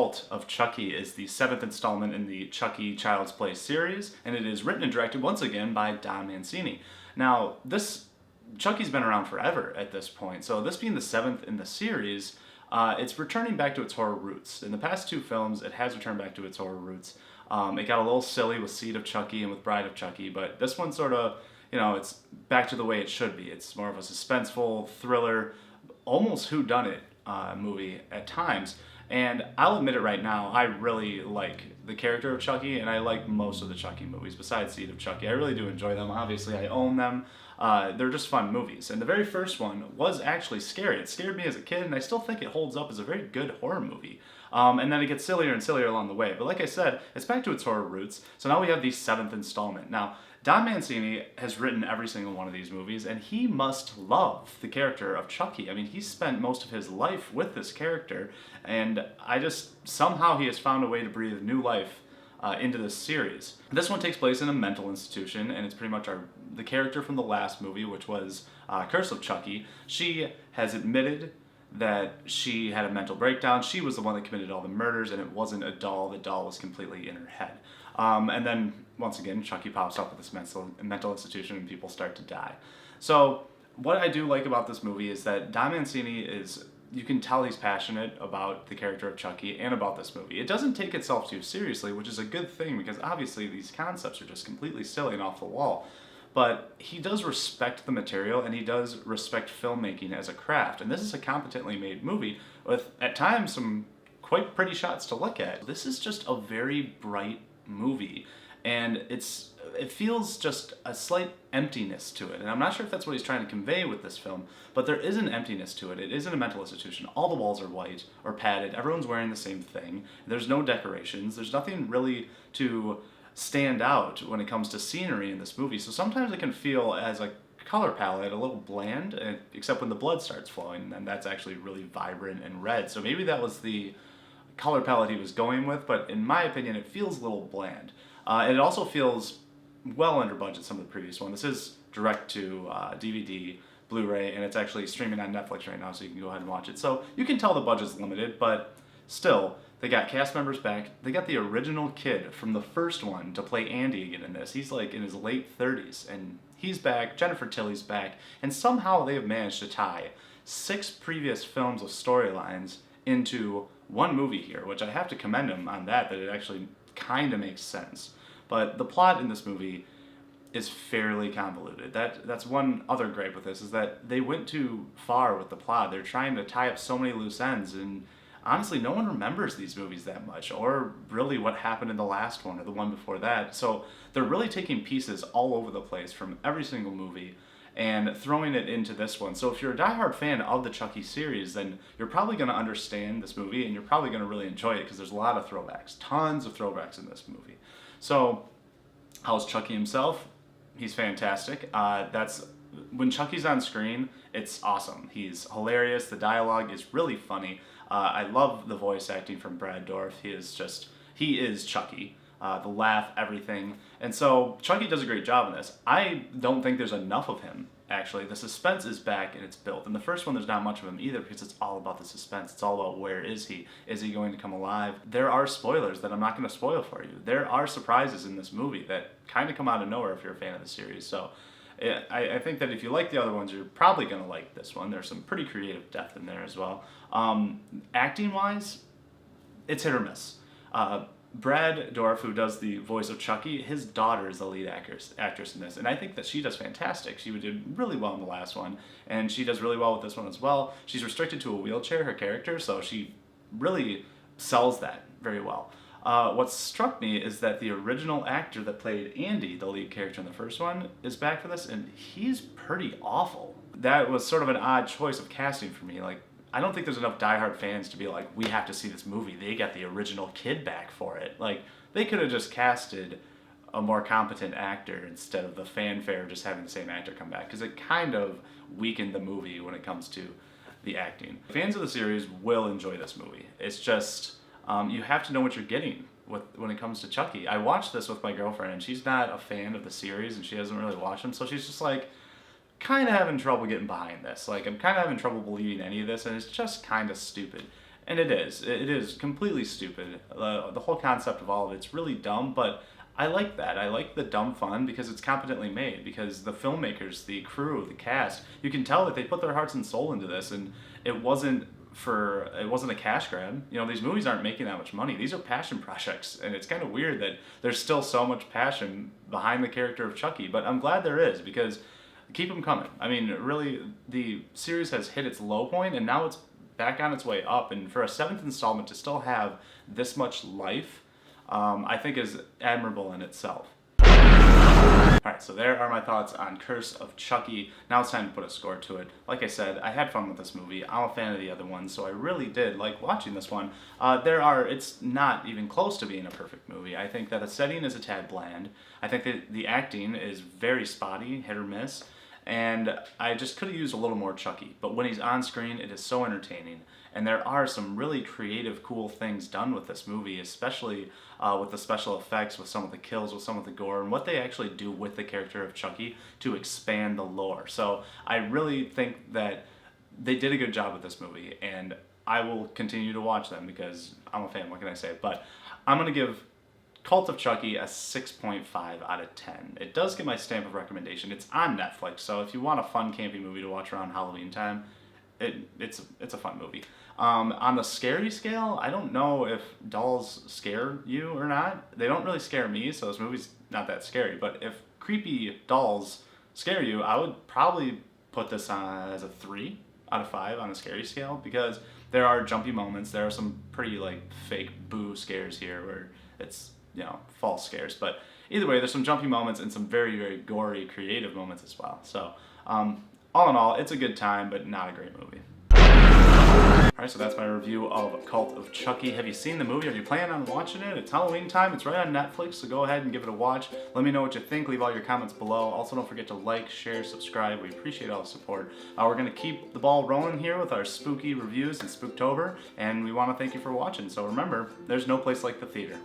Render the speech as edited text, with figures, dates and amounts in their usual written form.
Cult of Chucky is the 7th installment in the Chucky Child's Play series, and it is written and directed once again by Tom Mancini. Now, Chucky's been around forever at this point, so this being the 7th in the series, it's returning back to its horror roots. In the past 2 films, it has returned back to its horror roots. It got a little silly with Seed of Chucky and with Bride of Chucky, but this one sort of, it's back to the way it should be. It's more of a suspenseful, thriller, almost whodunit movie at times. And I'll admit it right now, I really like the character of Chucky, and I like most of the Chucky movies besides Seed of Chucky. I really do enjoy them. Obviously, I own them. They're just fun movies. And the very first one was actually scary. It scared me as a kid, and I still think it holds up as a very good horror movie. And then it gets sillier and sillier along the way. But like I said, it's back to its horror roots. So now we have the 7th installment. Now, Tom Mancini has written every single one of these movies, and he must love the character of Chucky. I mean, he's spent most of his life with this character, and somehow he has found a way to breathe new life into this series. This one takes place in a mental institution, and it's pretty much the character from the last movie, which was Curse of Chucky. She has admitted that she had a mental breakdown. She was the one that committed all the murders, and it wasn't a doll. The doll was completely in her head. And then, once again, Chucky pops up with this mental institution and people start to die. So, what I do like about this movie is that Tom Mancini you can tell he's passionate about the character of Chucky and about this movie. It doesn't take itself too seriously, which is a good thing because obviously these concepts are just completely silly and off the wall. But he does respect the material, and he does respect filmmaking as a craft. And this is a competently made movie with, at times, some quite pretty shots to look at. This is just a very bright movie, and it feels just a slight emptiness to it. And I'm not sure if that's what he's trying to convey with this film, but there is an emptiness to it. It isn't a mental institution. All the walls are white or padded. Everyone's wearing the same thing. There's no decorations. There's nothing really to stand out when it comes to scenery in this movie. So sometimes it can feel as a color palette a little bland, except when the blood starts flowing, and that's actually really vibrant and red. So maybe that was the color palette he was going with, but in my opinion it feels a little bland. And it also feels well under budget some of the previous one. This is direct to DVD, Blu-ray, and it's actually streaming on Netflix right now, so you can go ahead and watch it. So you can tell the budget's limited, but still, they got cast members back. They got the original kid from the first one to play Andy again in this. He's like in his late 30s, and he's back. Jennifer Tilly's back, and somehow they have managed to tie 6 previous films of storylines into one movie here, which I have to commend him on that it actually kind of makes sense. But the plot in this movie is fairly convoluted. That's one other gripe with this, is that they went too far with the plot. They're trying to tie up so many loose ends, and honestly, no one remembers these movies that much, or really what happened in the last one or the one before that. So they're really taking pieces all over the place from every single movie and throwing it into this one. So if you're a diehard fan of the Chucky series, then you're probably going to understand this movie, and you're probably going to really enjoy it because there's a lot of throwbacks, tons of throwbacks in this movie. So how's Chucky himself? He's fantastic. When Chucky's on screen, it's awesome. He's hilarious. The dialogue is really funny. I love the voice acting from Brad Dourif. He is Chucky. The laugh, everything. And so Chucky does a great job in this. I don't think there's enough of him, actually. The suspense is back and it's built. In the first one, there's not much of him either because it's all about the suspense. It's all about where is he? Is he going to come alive? There are spoilers that I'm not going to spoil for you. There are surprises in this movie that kind of come out of nowhere if you're a fan of the series. So I think that if you like the other ones, you're probably going to like this one. There's some pretty creative depth in there as well. Acting-wise, it's hit or miss. Brad Dourif, who does the voice of Chucky, his daughter is the lead actress in this, and I think that she does fantastic. She did really well in the last one, and she does really well with this one as well. She's restricted to a wheelchair, her character, so she really sells that very well. What struck me is that the original actor that played Andy, the lead character in the first one, is back for this, and he's pretty awful. That was sort of an odd choice of casting for me. Like, I don't think there's enough diehard fans to be like, we have to see this movie. They got the original kid back for it. Like, they could have just casted a more competent actor instead of the fanfare of just having the same actor come back, because it kind of weakened the movie when it comes to the acting. Fans of the series will enjoy this movie. It's just, you have to know what you're getting when it comes to Chucky. I watched this with my girlfriend, and she's not a fan of the series, and she doesn't really watch them, so she's just like, kind of having trouble getting behind this. Like, I'm kind of having trouble believing any of this, and it's just kind of stupid. And it is. It is completely stupid. The whole concept of all of it's really dumb, but I like that. I like the dumb fun because it's competently made, because the filmmakers, the crew, the cast, you can tell that they put their hearts and soul into this, and it wasn't a cash grab. You know, these movies aren't making that much money. These are passion projects, and it's kind of weird that there's still so much passion behind the character of Chucky, but I'm glad there is, because keep them coming. I mean, really, the series has hit its low point, and now it's back on its way up, and for a 7th installment to still have this much life, I think is admirable in itself. Alright, so there are my thoughts on Curse of Chucky. Now it's time to put a score to it. Like I said, I had fun with this movie. I'm a fan of the other ones, so I really did like watching this one. It's not even close to being a perfect movie. I think that the setting is a tad bland. I think that the acting is very spotty, hit or miss. And I just could have used a little more Chucky. But when he's on screen, it is so entertaining. And there are some really creative, cool things done with this movie, especially with the special effects, with some of the kills, with some of the gore, and what they actually do with the character of Chucky to expand the lore. So I really think that they did a good job with this movie, and I will continue to watch them because I'm a fan, what can I say? But I'm going to give Cult of Chucky a 6.5 out of 10. It does get my stamp of recommendation. It's on Netflix, so if you want a fun campy movie to watch around Halloween time, it's a fun movie. On the scary scale, I don't know if dolls scare you or not. They don't really scare me, so this movie's not that scary. But if creepy dolls scare you, I would probably put this on as a 3 out of 5 on the scary scale, because there are jumpy moments. There are some pretty like fake boo scares here where it's, you know, false scares. But either way, there's some jumpy moments and some very, very gory, creative moments as well. So all in all, it's a good time, but not a great movie. Alright, so that's my review of Cult of Chucky. Have you seen the movie? Are you planning on watching it? It's Halloween time. It's right on Netflix, so go ahead and give it a watch. Let me know what you think. Leave all your comments below. Also, don't forget to like, share, subscribe. We appreciate all the support. We're going to keep the ball rolling here with our spooky reviews in Spooktober, and we want to thank you for watching. So remember, there's no place like the theater.